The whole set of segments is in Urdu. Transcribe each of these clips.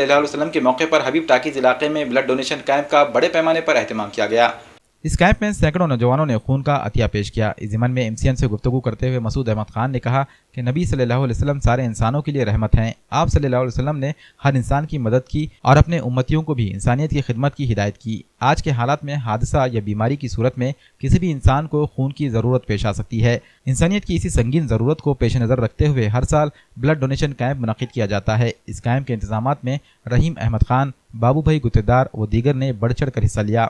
صلی اللہ علیہ وسلم کے موقع پر حبیب ٹاکیز علاقے میں بلڈ ڈونیشن کیمپ کا بڑے پیمانے پر اہتمام کیا گیا۔ اس کیمپ میں سینکڑوں نوجوانوں نے خون کا عطیہ پیش کیا۔ اس ضمن میں MCN سے گفتگو کرتے ہوئے مسعود احمد خان نے کہا کہ نبی صلی اللہ علیہ وسلم سارے انسانوں کے لیے رحمت ہیں۔ آپ صلی اللہ علیہ وسلم نے ہر انسان کی مدد کی اور اپنے امتیوں کو بھی انسانیت کی خدمت کی ہدایت کی۔ آج کے حالات میں حادثہ یا بیماری کی صورت میں کسی بھی انسان کو خون کی ضرورت پیش آ سکتی ہے۔ انسانیت کی اسی سنگین ضرورت کو پیش نظر رکھتے ہوئے ہر سال بلڈ ڈونیشن کیمپ منعقد کیا جاتا ہے۔ اس کیمپ کے انتظامات میں رحیم احمد خان، بابو بھائی گتےدار و دیگر نے بڑھ چڑھ کر حصہ لیا۔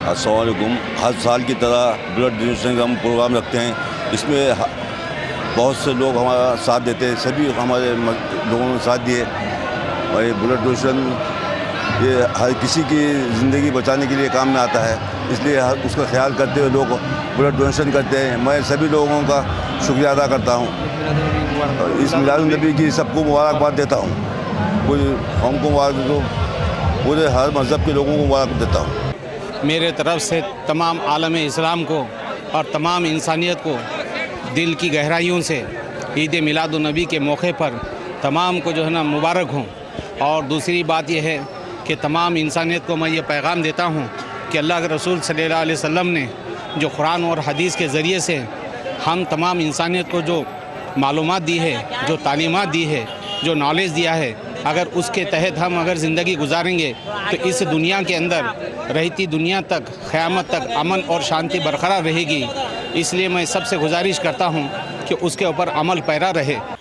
السلام علیکم۔ ہر سال کی طرح بلڈ ڈونیشن کا ہم پروگرام رکھتے ہیں۔ اس میں بہت سے لوگ ہمارا ساتھ دیتے ہیں، سبھی ہمارے لوگوں نے ساتھ دیے۔ اور یہ بلڈ ڈونیشن یہ ہر کسی کی زندگی بچانے کے لیے کام میں آتا ہے، اس لیے اس کا خیال کرتے ہوئے لوگ بلڈ ڈونیشن کرتے ہیں۔ میں سبھی لوگوں کا شکریہ ادا کرتا ہوں اور اس میلاد النبی کی سب کو مبارکباد دیتا ہوں۔ کوئی قوم کو مبارک دو، پورے ہر مذہب کے لوگوں کو مبارک دیتا ہوں۔ میرے طرف سے تمام عالم اسلام کو اور تمام انسانیت کو دل کی گہرائیوں سے عید میلاد النبی کے موقع پر تمام کو جو ہے نا مبارک ہوں۔ اور دوسری بات یہ ہے کہ تمام انسانیت کو میں یہ پیغام دیتا ہوں کہ اللہ کے رسول صلی اللہ علیہ وسلم نے جو قرآن اور حدیث کے ذریعے سے ہم تمام انسانیت کو جو معلومات دی ہے، جو تعلیمات دی ہے، جو نالج دیا ہے، اگر اس کے تحت ہم اگر زندگی گزاریں گے تو اس دنیا کے اندر رہتی دنیا تک قیامت تک امن اور شانتی برقرار رہے گی۔ اس لیے میں سب سے گزارش کرتا ہوں کہ اس کے اوپر عمل پیرا رہے۔